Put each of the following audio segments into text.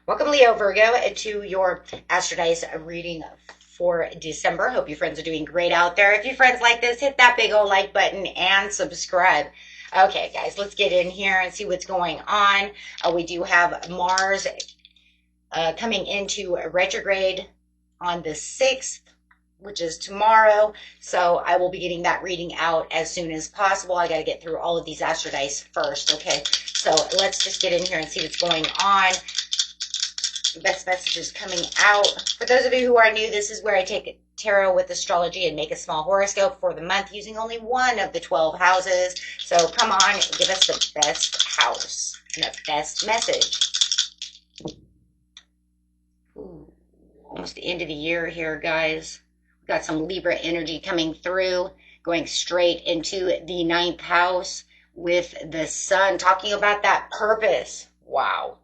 Welcome, Leo Virgo, to your Astrodice reading for December. Hope you friends are doing great out there. If you friends like this, hit that big old like button and subscribe. Okay, guys, let's get in here and see what's going on. We do have Mars coming into retrograde on the 6th, which is tomorrow. So I will be getting that reading out as soon as possible. I got to get through all of these Astrodice first. Okay, so let's just get in here and see what's going on. Best messages coming out. For those of you who are new, this is where I take tarot with astrology and make a small horoscope for the month using only one of the 12 houses. So come on, give us the best house and the best message. Ooh, almost the end of the year here, guys. We've got some Libra energy coming through, going straight into the 9th house with the sun, talking about that purpose. Wow.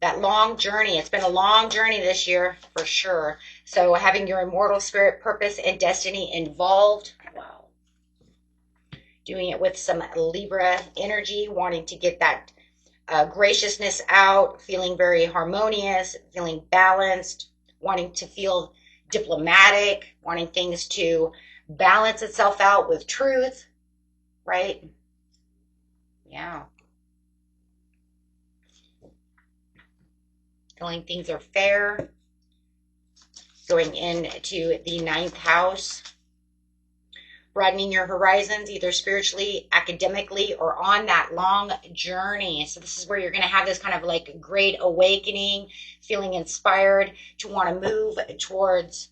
That long journey. It's been a long journey this year for sure. So having your immortal spirit, purpose, and destiny involved. Wow. Doing it with some Libra energy, wanting to get that graciousness out, feeling very harmonious, feeling balanced, wanting to feel diplomatic, wanting things to balance itself out with truth, right? Yeah. Feeling things are fair, going into the 9th house, broadening your horizons, either spiritually, academically, or on that long journey. So this is where you're going to have this kind of like great awakening, feeling inspired to want to move towards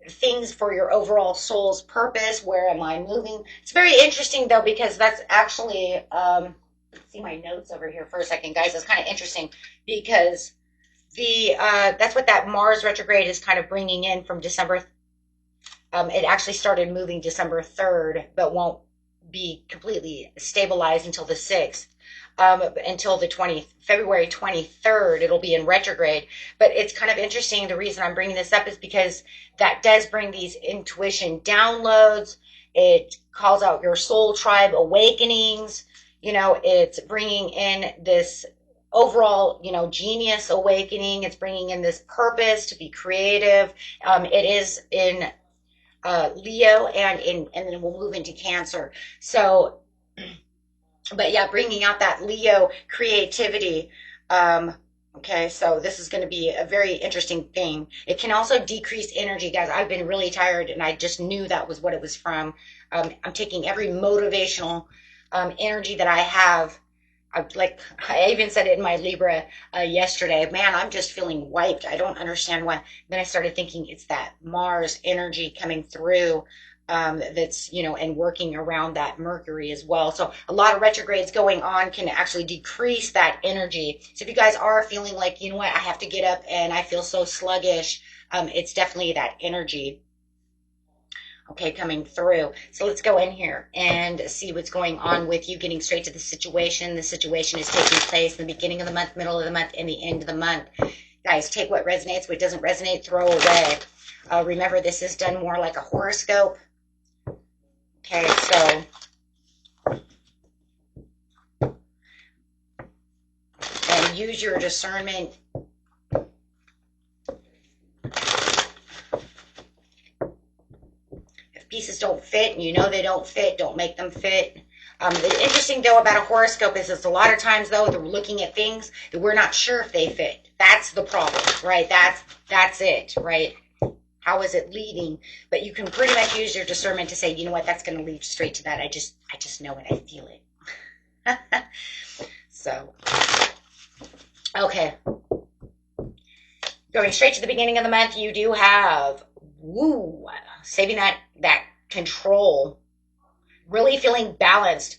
things for your overall soul's purpose. Where am I moving? It's very interesting though, because that's actually, see my notes over here for a second, guys. It's kind of interesting because that's what that Mars retrograde is kind of bringing in from December. It actually started moving December 3rd, but won't be completely stabilized until the 6th. Until the February 23rd, it'll be in retrograde. But it's kind of interesting. The reason I'm bringing this up is because that does bring these intuition downloads. It calls out your soul tribe awakenings. It's bringing in this overall, genius awakening. It's bringing in this purpose to be creative. It is in Leo, and then we'll move into Cancer. So, but yeah, bringing out that Leo creativity. Okay, so this is going to be a very interesting thing. It can also decrease energy, guys. I've been really tired, and I just knew that was what it was from. I'm taking every motivational energy that I have. I even said it in my Libra yesterday. Man, I'm just feeling wiped. I don't understand why. Then I started thinking it's that Mars energy coming through that's, and working around that Mercury as well. So a lot of retrogrades going on can actually decrease that energy. So if you guys are feeling like, you know what, I have to get up and I feel so sluggish, it's definitely that energy. Okay, coming through. So let's go in here and see what's going on with you, getting straight to the situation. The situation is taking place in the beginning of the month, middle of the month, and the end of the month. Guys, take what resonates. What doesn't resonate, throw away. Remember, this is done more like a horoscope. Okay, so and use your discernment. Pieces don't fit and they don't fit, don't make them fit. The interesting though about a horoscope is it's a lot of times though they're looking at things that we're not sure if they fit. That's the problem, right? That's it, right? How is it leading? But you can pretty much use your discernment to say, you know what, that's going to lead straight to that. I just know it. I feel it. So, okay. Going straight to the beginning of the month, you do have saving that control, really feeling balanced.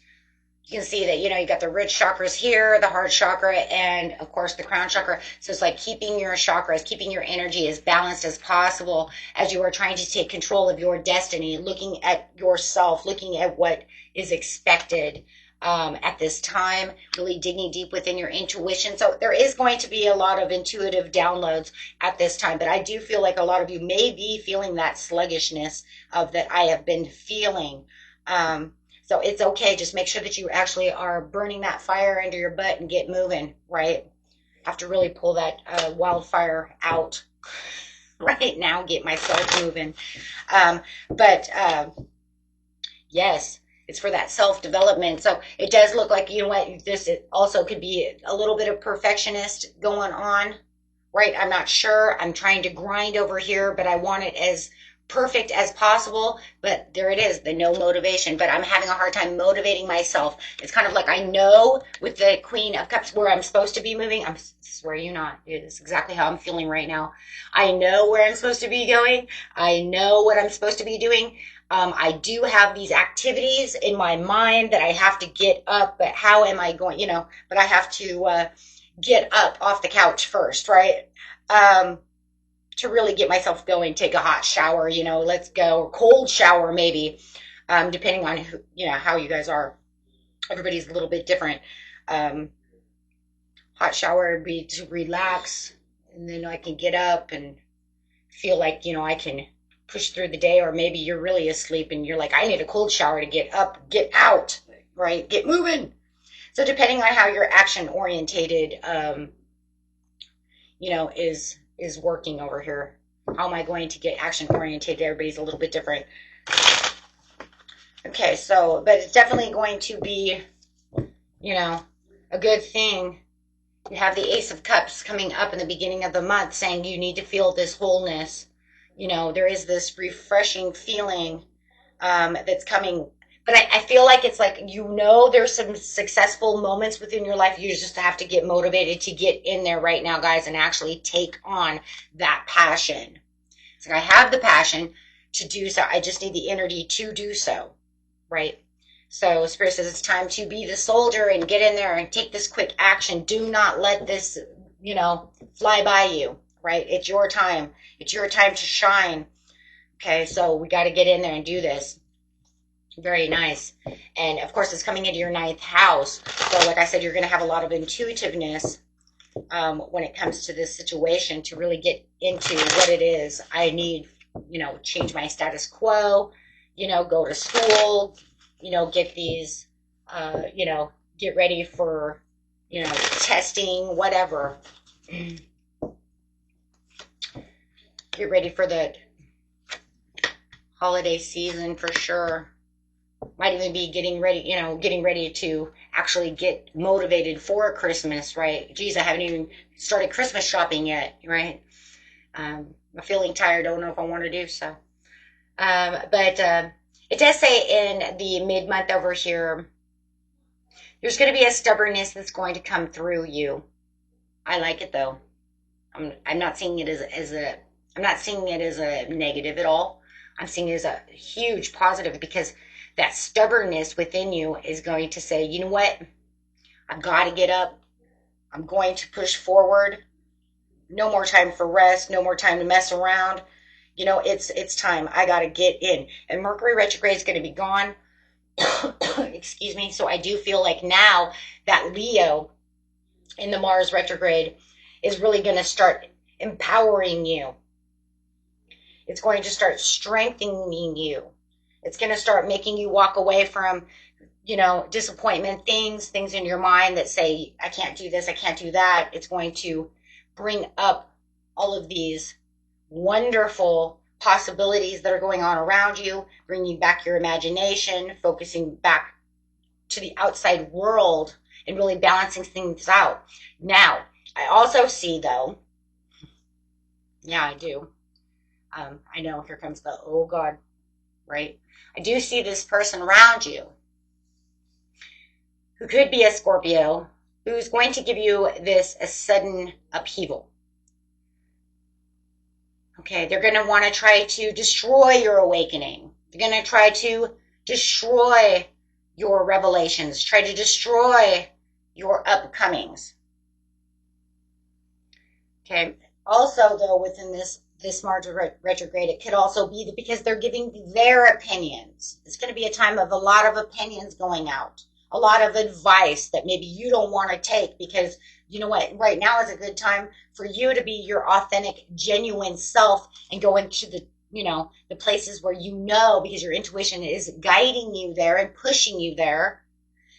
You can see that, you got the root chakras here, the heart chakra, and of course the crown chakra. So it's like keeping your chakras, keeping your energy as balanced as possible as you are trying to take control of your destiny, looking at yourself, looking at what is expected at this time, really digging deep within your intuition. So there is going to be a lot of intuitive downloads at this time, but I do feel like a lot of you may be feeling that sluggishness of that I have been feeling. So it's okay. Just make sure that you actually are burning that fire under your butt and get moving, right? have to really pull that wildfire out right now, get myself moving. But yes, it's for that self-development. So it does look like, you know what, this also could be a little bit of perfectionist going on, right? I'm not sure. I'm trying to grind over here, but I want it as perfect as possible. But there it is, the no motivation. But I'm having a hard time motivating myself. It's kind of like I know with the Queen of Cups where I'm supposed to be moving. I swear you not. It's exactly how I'm feeling right now. I know where I'm supposed to be going. I know what I'm supposed to be doing. I do have these activities in my mind that I have to get up, but how am I going, but I have to get up off the couch first, right? To really get myself going, take a hot shower, let's go, or cold shower maybe, depending on who, how you guys are. Everybody's a little bit different. Hot shower would be to relax, and then I can get up and feel like, I can push through the day. Or maybe you're really asleep and you're like, I need a cold shower to get up, get out, right? Get moving. So depending on how your action orientated, is working over here. How am I going to get action oriented? Everybody's a little bit different. Okay, so, but it's definitely going to be, a good thing. You have the Ace of Cups coming up in the beginning of the month saying you need to feel this wholeness. There is this refreshing feeling that's coming. But I feel like it's like, there's some successful moments within your life. You just have to get motivated to get in there right now, guys, and actually take on that passion. It's like I have the passion to do so. I just need the energy to do so, right? So Spirit says it's time to be the soldier and get in there and take this quick action. Do not let this, fly by you, right? It's your time. It's your time to shine. Okay, so we got to get in there and do this. Very nice. And of course, it's coming into your 9th house. So like I said, you're going to have a lot of intuitiveness when it comes to this situation to really get into what it is. I need, change my status quo, go to school, get these, get ready for, testing, whatever. Get ready for the holiday season for sure. Might even be getting ready to actually get motivated for Christmas, right? Geez, I haven't even started Christmas shopping yet, right? I'm feeling tired, don't know if I want to do so. But it does say in the mid-month over here, there's going to be a stubbornness that's going to come through you. I like it though. I'm not seeing it I'm not seeing it as a negative at all. I'm seeing it as a huge positive, because that stubbornness within you is going to say, you know what? I've got to get up. I'm going to push forward. No more time for rest. No more time to mess around. It's time. I got to get in. And Mercury retrograde is going to be gone. Excuse me. So I do feel like now that Leo in the Mars retrograde is really going to start empowering you. It's going to start strengthening you. It's going to start making you walk away from, disappointment, things in your mind that say, I can't do this, I can't do that. It's going to bring up all of these wonderful possibilities that are going on around you, bringing back your imagination, focusing back to the outside world, and really balancing things out. Now, I also see, though, yeah, I do. I know, here comes the, oh God, right? I do see this person around you who could be a Scorpio, who's going to give you a sudden upheaval. Okay, they're going to want to try to destroy your awakening. They're going to try to destroy your revelations, try to destroy your upcomings. Okay, also though, within this Mars retrograde, it could also be because they're giving their opinions. It's going to be a time of a lot of opinions going out, a lot of advice that maybe you don't want to take, because you know what, right now is a good time for you to be your authentic, genuine self and go into the places where because your intuition is guiding you there and pushing you there.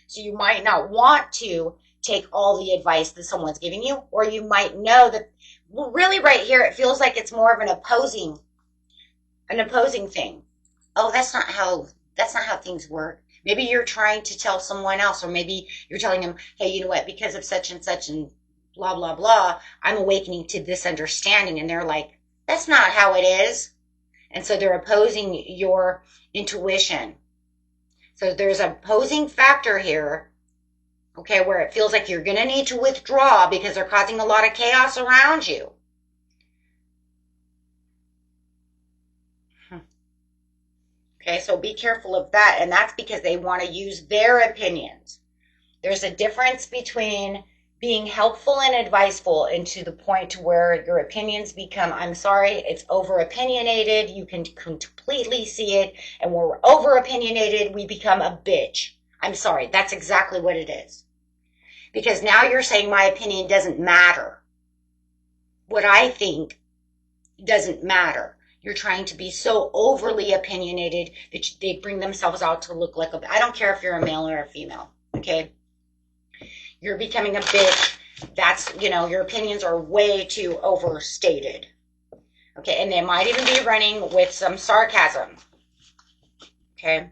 So you might not want to take all the advice that someone's giving you, or you might know that, well, really right here, it feels like it's more of an opposing thing. Oh, that's not how things work. Maybe you're trying to tell someone else, or maybe you're telling them, hey, you know what, because of such and blah, blah, blah, I'm awakening to this understanding. And they're like, that's not how it is. And so they're opposing your intuition. So there's an opposing factor here, okay, where it feels like you're going to need to withdraw because they're causing a lot of chaos around you. Okay, so be careful of that. And that's because they want to use their opinions. There's a difference between being helpful and adviseful, and to the point to where your opinions become, I'm sorry, it's over opinionated. You can completely see it. And when we're over opinionated, we become a bitch. I'm sorry, that's exactly what it is. Because now you're saying my opinion doesn't matter. What I think doesn't matter. You're trying to be so overly opinionated that they bring themselves out to look like I don't care if you're a male or a female, okay? You're becoming a bitch. That's, your opinions are way too overstated. Okay, and they might even be running with some sarcasm. Okay?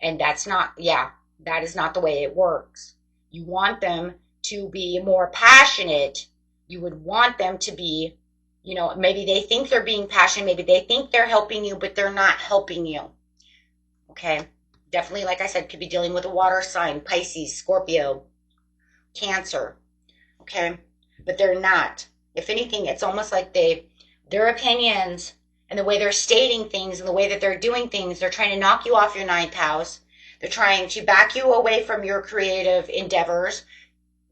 And that is not the way it works. You want them to be more passionate. You would want them to be, maybe they think they're being passionate, maybe they think they're helping you, but they're not helping you. Okay? Definitely, like I said, could be dealing with a water sign, Pisces, Scorpio, Cancer. Okay? But they're not. If anything, it's almost like their opinions and the way they're stating things and the way that they're doing things, they're trying to knock you off your ninth house. They're trying to back you away from your creative endeavors.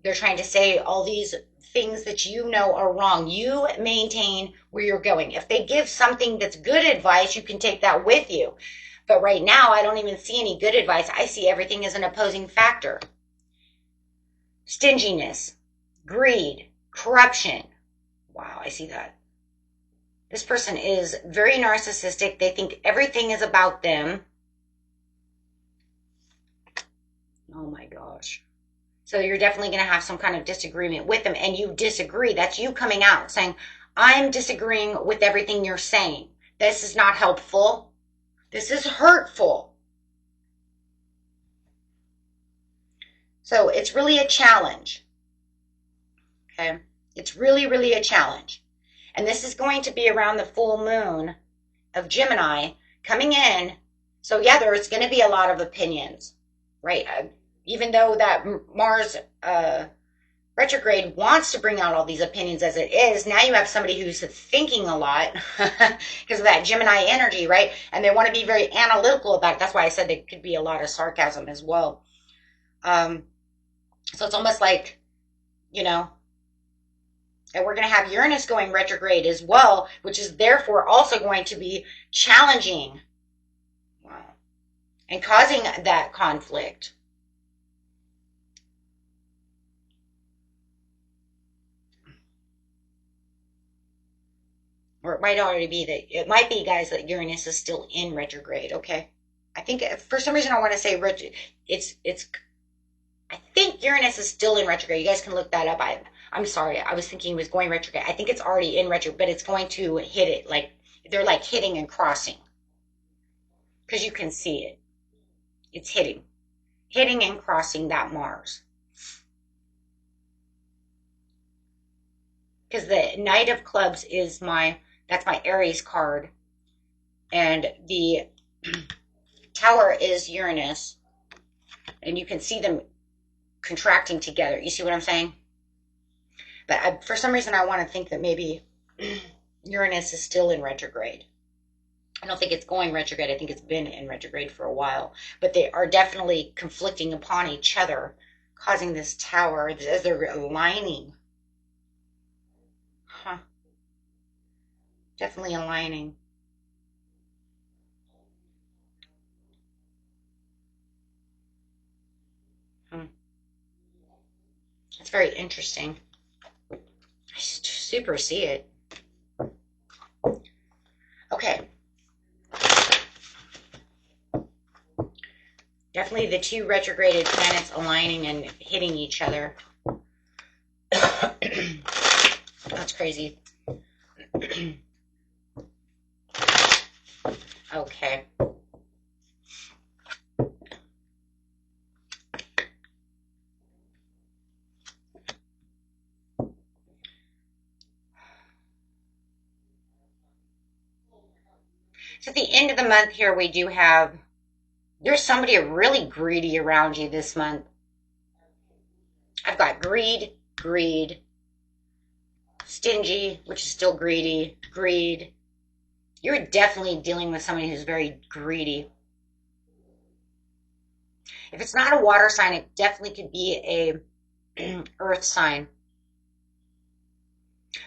They're trying to say all these things that you know are wrong. You maintain where you're going. If they give something that's good advice, you can take that with you. But right now, I don't even see any good advice. I see everything as an opposing factor. Stinginess, greed, corruption. Wow, I see that. This person is very narcissistic. They think everything is about them. Oh my gosh. So you're definitely going to have some kind of disagreement with them, and you disagree. That's you coming out saying, I'm disagreeing with everything you're saying. This is not helpful. This is hurtful. So it's really a challenge. Okay? It's really, really a challenge. And this is going to be around the full moon of Gemini coming in. So yeah, there's going to be a lot of opinions, right? Even though that Mars retrograde wants to bring out all these opinions as it is, now you have somebody who's thinking a lot because of that Gemini energy, right? And they want to be very analytical about it. That's why I said there could be a lot of sarcasm as well. So it's almost like, and we're going to have Uranus going retrograde as well, which is therefore also going to be challenging. Wow. And causing that conflict. Or it might already be it might be, guys, that Uranus is still in retrograde, okay? I think for some reason I want to say I think Uranus is still in retrograde. You guys can look that up. I'm sorry. I was thinking it was going retrograde. I think it's already in retrograde, but it's going to hit it. Like, they're like hitting and crossing. Because you can see it. It's hitting. Hitting and crossing that Mars. Because the Knight of Clubs is that's my Aries card. And the Tower is Uranus. And you can see them contracting together. You see what I'm saying? But for some reason, I want to think that maybe Uranus is still in retrograde. I don't think it's going retrograde. I think it's been in retrograde for a while. But they are definitely conflicting upon each other, causing this tower as they're aligning. Huh. Definitely aligning. It's very interesting. I super see it. Okay. Definitely the two retrograded planets aligning and hitting each other. That's crazy. Okay. So at the end of the month here, we do have, there's somebody really greedy around you this month. I've got greed, stingy, which is still greedy, greed. You're definitely dealing with somebody who's very greedy. If it's not a water sign, it definitely could be a earth sign.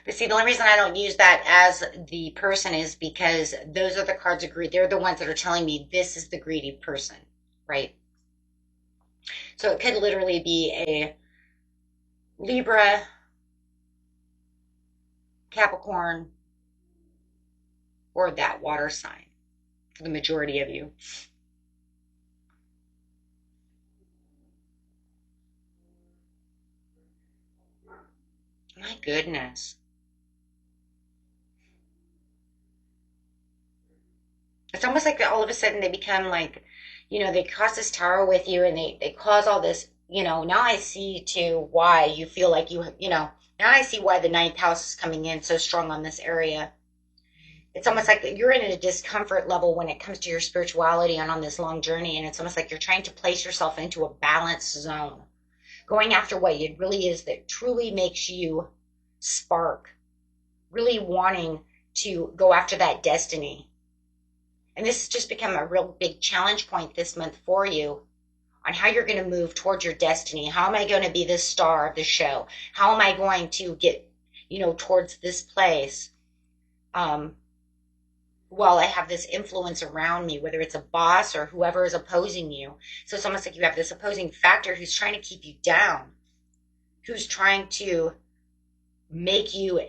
But see, the only reason I don't use that as the person is because those are the cards of greed. They're the ones that are telling me this is the greedy person, right? So it could literally be a Libra, Capricorn, or that water sign for the majority of you. My goodness. It's almost like all of a sudden they become like, they cross this tower with you and they cause all this, now I see too why you feel like now I see why the ninth house is coming in so strong on this area. It's almost like you're in a discomfort level when it comes to your spirituality and on this long journey. And it's almost like you're trying to place yourself into a balanced zone, going after what it really is that truly makes you spark, really wanting to go after that destiny. And this has just become a real big challenge point this month for you on how you're going to move towards your destiny. How am I going to be the star of the show? How am I going to get, towards this place? Well, I have this influence around me, whether it's a boss or whoever is opposing you. So it's almost like you have this opposing factor who's trying to keep you down, who's trying to make you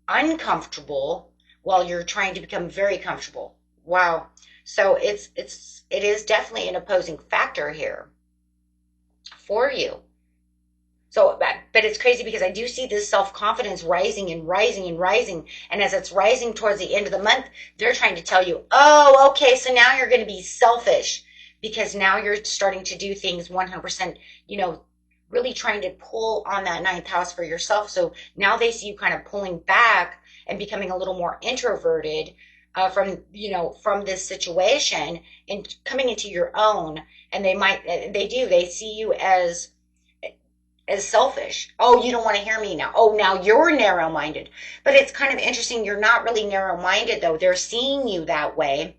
uncomfortable while you're trying to become very comfortable. Wow. So it is definitely an opposing factor here for you. So, but it's crazy because I do see this self-confidence rising and rising and rising. And as it's rising towards the end of the month, they're trying to tell you, oh, okay, so now you're going to be selfish because now you're starting to do things 100%, really trying to pull on that ninth house for yourself. So now they see you kind of pulling back and becoming a little more introverted from this situation and coming into your own. And they see you as selfish. Oh, you don't want to hear me now. Oh, now you're narrow-minded. But it's kind of interesting. You're not really narrow-minded, though. They're seeing you that way.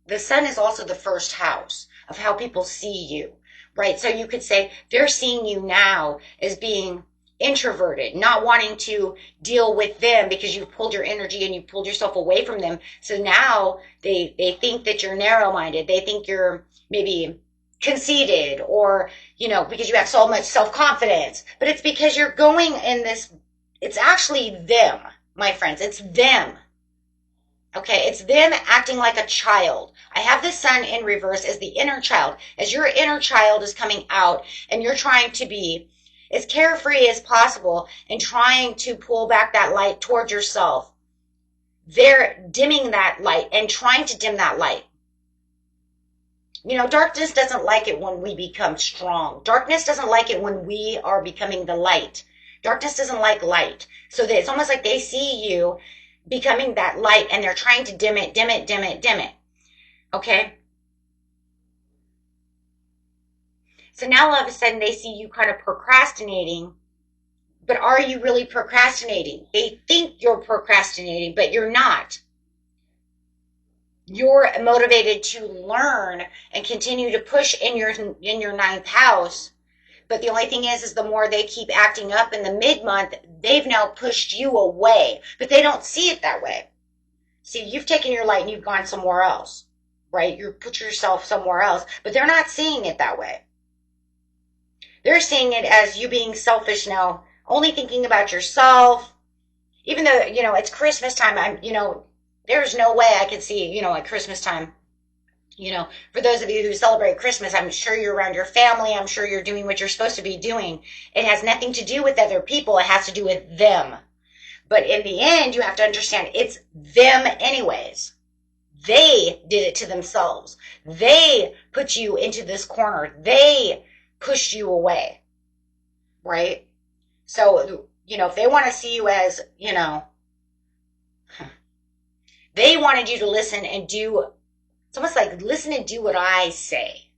The sun is also the first house of how people see you, right? So you could say they're seeing you now as being introverted, not wanting to deal with them because you've pulled your energy and you pulled yourself away from them. So now they think that you're narrow-minded. They think you're maybe conceited or, because you have so much self-confidence. But it's because you're going in this, it's actually them, my friends. It's them. Okay, it's them acting like a child. I have the sun in reverse as the inner child. As your inner child is coming out and you're trying to be as carefree as possible and trying to pull back that light towards yourself. They're dimming that light and trying to dim that light. Darkness doesn't like it when we become strong. Darkness doesn't like it when we are becoming the light. Darkness doesn't like light. So it's almost like they see you becoming that light and they're trying to dim it, dim it, dim it, dim it. Okay? So now all of a sudden they see you kind of procrastinating, but are you really procrastinating? They think you're procrastinating, but you're not. You're motivated to learn and continue to push in your ninth house. But the only thing is the more they keep acting up in the mid-month, they've now pushed you away. But they don't see it that way. See, you've taken your light and you've gone somewhere else, right? You put yourself somewhere else, but they're not seeing it that way. They're seeing it as you being selfish now, only thinking about yourself. Even though, it's Christmas time, there's no way I could see, at Christmas time, You know, for those of you who celebrate Christmas, I'm sure you're around your family. I'm sure you're doing what you're supposed to be doing. It has nothing to do with other people. It has to do with them. But in the end, you have to understand it's them anyways. They did it to themselves. They put you into this corner. They pushed you away, right? So, you know, if they want to see you as, you know, they wanted you to listen and do, it's almost like listen and do what I say,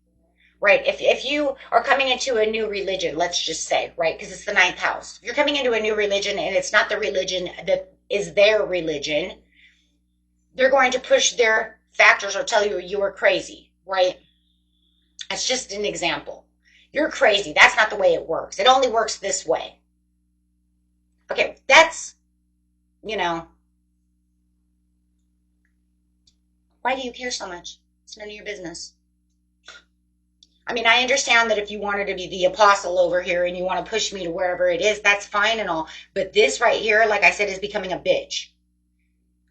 right? If you are coming into a new religion, let's just say, right? Because it's the ninth house. If you're coming into a new religion and it's not the religion that is their religion, they're going to push their factors or tell you you are crazy, right? That's just an example. You're crazy. That's not the way it works. It only works this way. Okay, that's, you know, why do you care so much? It's none of your business. I mean, I understand that if you wanted to be the apostle over here and you want to push me to wherever it is, that's fine and all. But this right here, like I said, is becoming a bitch.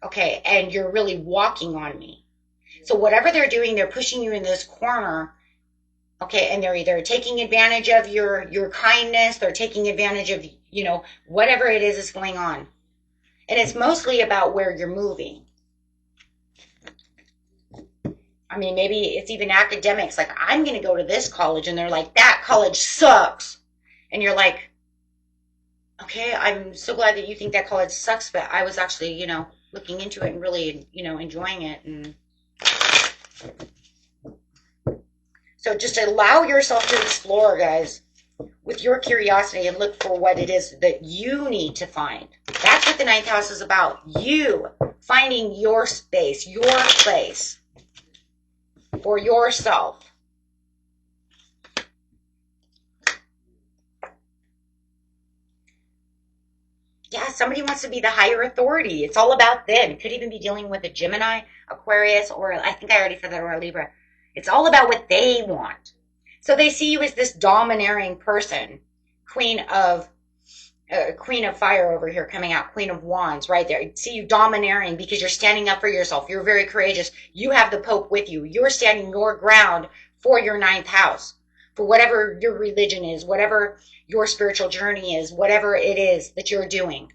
Okay, and you're really walking on me. So whatever they're doing, they're pushing you in this corner. Okay, and they're either taking advantage of your kindness, they're taking advantage of, you know, whatever it is going on. And it's mostly about where you're moving. I mean, maybe it's even academics. Like, I'm going to go to this college, and they're like, that college sucks. And you're like, okay, I'm so glad that you think that college sucks, but I was actually, you know, looking into it and really, you know, enjoying it. And so just allow yourself to explore, guys, with your curiosity and look for what it is that you need to find. That's what the ninth house is about. You finding your space, your place for yourself. Yeah, somebody wants to be the higher authority. It's all about them. You could even be dealing with a Gemini, Aquarius, or I think I already said that, or a Libra. It's all about what they want. So they see you as this domineering person, Queen of Fire over here coming out, Queen of Wands right there. See you domineering because you're standing up for yourself. You're very courageous. You have the Pope with you. You're standing your ground for your ninth house, for whatever your religion is, whatever your spiritual journey is, whatever it is that you're doing.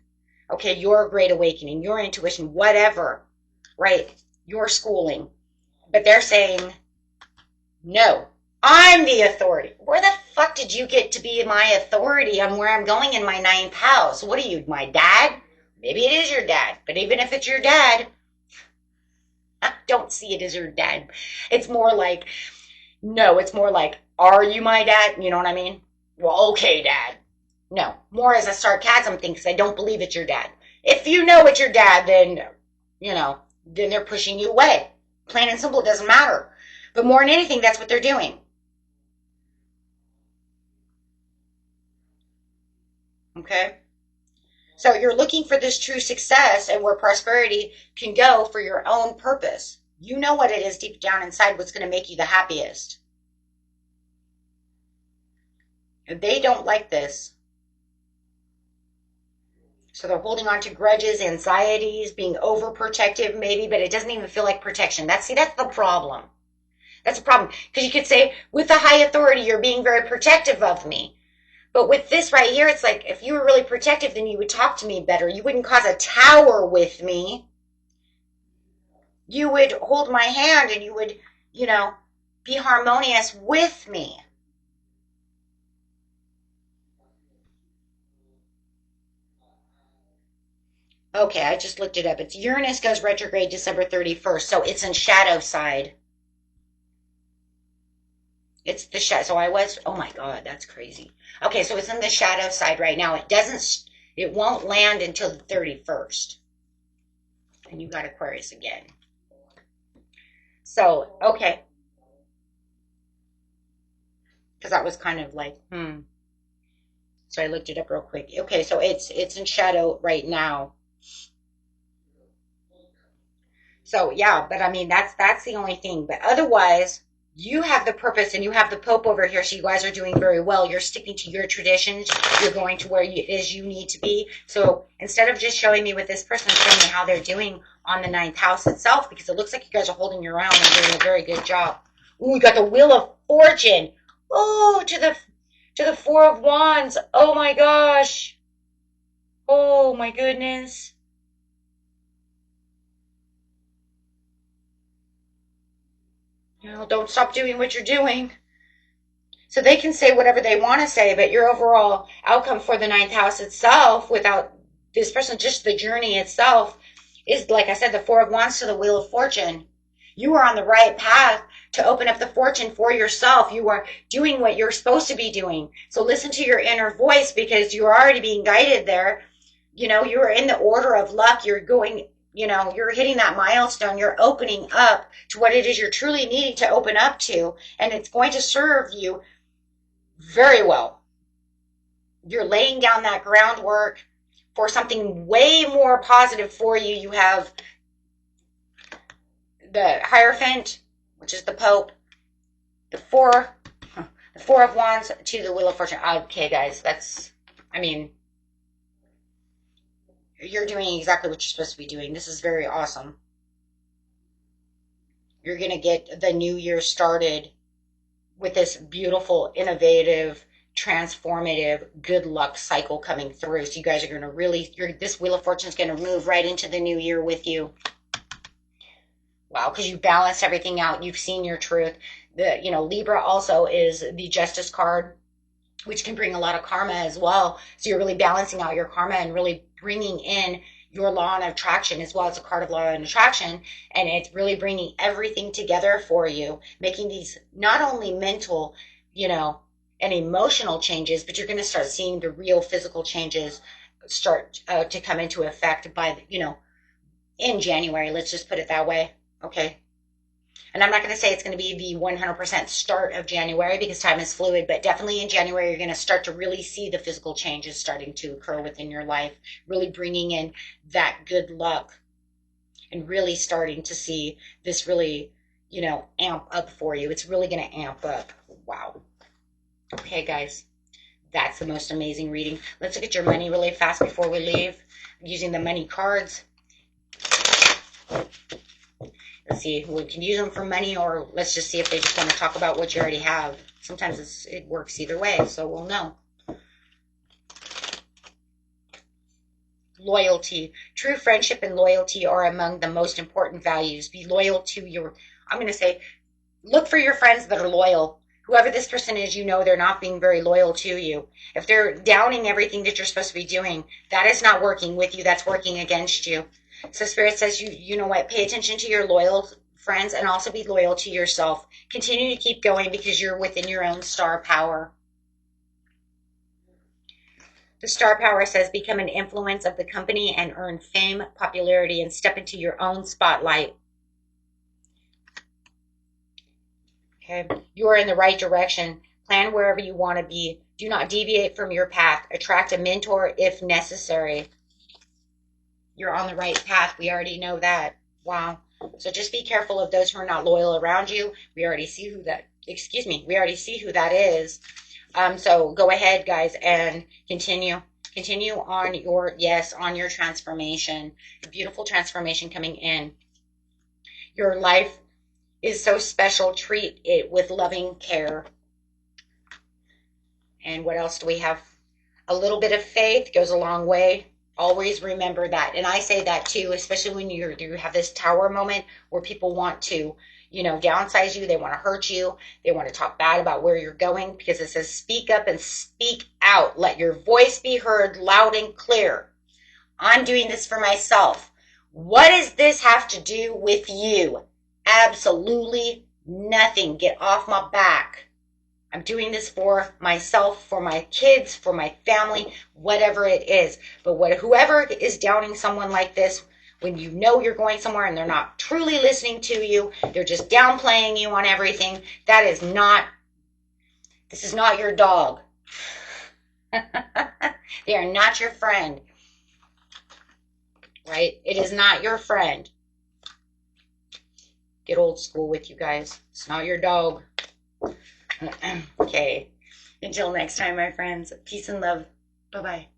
Okay, your great awakening, your intuition, whatever, right? Your schooling. But they're saying, no, I'm the authority. Where the fuck did you get to be my authority on where I'm going in my ninth house? What are you, my dad? Maybe it is your dad, but even if it's your dad, I don't see it as your dad. It's more like, no, it's more like, are you my dad? You know what I mean? Well, okay, dad. No, more as a sarcasm thing because I don't believe it's your dad. If you know it's your dad, then, you know, then they're pushing you away. Plain and simple, it doesn't matter. But more than anything, that's what they're doing. Okay? So you're looking for this true success and where prosperity can go for your own purpose. You know what it is deep down inside, what's going to make you the happiest. They don't like this. So they're holding on to grudges, anxieties, being overprotective maybe, but it doesn't even feel like protection. That's the problem. That's a problem. Because you could say, with the high authority, you're being very protective of me. But with this right here, it's like, if you were really protective, then you would talk to me better. You wouldn't cause a tower with me. You would hold my hand and you would, you know, be harmonious with me. Okay, I just looked it up. It's Uranus goes retrograde December 31st, so it's in shadow side. It's the shadow. So I was, oh my God, that's crazy. Okay, so it's in the shadow side right now. It won't land until the 31st. And you got Aquarius again. So, okay. Because that was kind of like, So I looked it up real quick. Okay, so it's in shadow right now. So yeah, but I mean that's the only thing. But otherwise, You have the purpose and you have the Pope over here, so you guys are doing very well. You're sticking to your traditions. You're going to where it is you need to be. So instead of just showing me with this person, showing me how they're doing on the ninth house itself, because it looks like you guys are holding your own and doing a very good job. Ooh, we got the Wheel of Fortune. Oh, to the Four of Wands. Oh my gosh. Oh my goodness. No, don't stop doing what you're doing. So they can say whatever they want to say, but your overall outcome for the ninth house itself, without this person, just the journey itself, is, like I said, the Four of Wands to the Wheel of Fortune. You are on the right path to open up the fortune for yourself. You are doing what you're supposed to be doing. So listen to your inner voice, because you're already being guided there. You know, you're in the order of luck. You're going, you know, you're hitting that milestone. You're opening up to what it is you're truly needing to open up to. And it's going to serve you very well. You're laying down that groundwork for something way more positive for you. You have the Hierophant, which is the Pope, the Four of Wands to the Wheel of Fortune. Okay, guys, that's, I mean, you're doing exactly what you're supposed to be doing. This is very awesome. You're going to get the new year started with this beautiful, innovative, transformative, good luck cycle coming through. So you guys are going to really, this Wheel of Fortune is going to move right into the new year with you. Wow, because you balanced everything out. You've seen your truth. You know, Libra also is the Justice card, which can bring a lot of karma as well. So you're really balancing out your karma and really bringing in your law of attraction as well. As a card of law and attraction, and it's really bringing everything together for you, making these not only mental, you know, and emotional changes, but you're going to start seeing the real physical changes start to come into effect by, you know, in January. Let's just put it that way. Okay. And I'm not going to say it's going to be the 100% start of January, because time is fluid, but definitely in January, you're going to start to really see the physical changes starting to occur within your life, really bringing in that good luck and really starting to see this really, you know, amp up for you. It's really going to amp up. Wow. Okay, guys, that's the most amazing reading. Let's look at your money really fast before we leave, using the money cards. Let's see, we can use them for money, or let's just see if they just want to talk about what you already have. Sometimes it works either way, so we'll know. Loyalty. True friendship and loyalty are among the most important values. Be loyal to your, I'm going to say, look for your friends that are loyal. Whoever this person is, you know they're not being very loyal to you. If they're downing everything that you're supposed to be doing, that is not working with you. That's working against you. So Spirit says, you know what, pay attention to your loyal friends and also be loyal to yourself. Continue to keep going, because you're within your own star power. The star power says, become an influence of the company and earn fame, popularity, and step into your own spotlight. Okay, you are in the right direction. Plan wherever you want to be. Do not deviate from your path. Attract a mentor if necessary. You're on the right path. We already know that. Wow. So just be careful of those who are not loyal around you. We already see who that, we already see who that is. So go ahead, guys, and continue on your, on your transformation. A beautiful transformation coming in. Your life is so special. Treat it with loving care. And what else do we have? A little bit of faith goes a long way. Always remember that. And I say that too, especially when you have this tower moment where people want to, you know, downsize you. They want to hurt you. They want to talk bad about where you're going, because it says speak up and speak out. Let your voice be heard loud and clear. I'm doing this for myself. What does this have to do with you? Absolutely nothing. Get off my back. I'm doing this for myself, for my kids, for my family, whatever it is. But whoever is downing someone like this, when you know you're going somewhere and they're not truly listening to you, they're just downplaying you on everything, this is not your dog. They are not your friend. Right? It is not your friend. get old school with you guys. It's not your dog. Okay. Until next time, my friends. Peace and love. Bye-bye.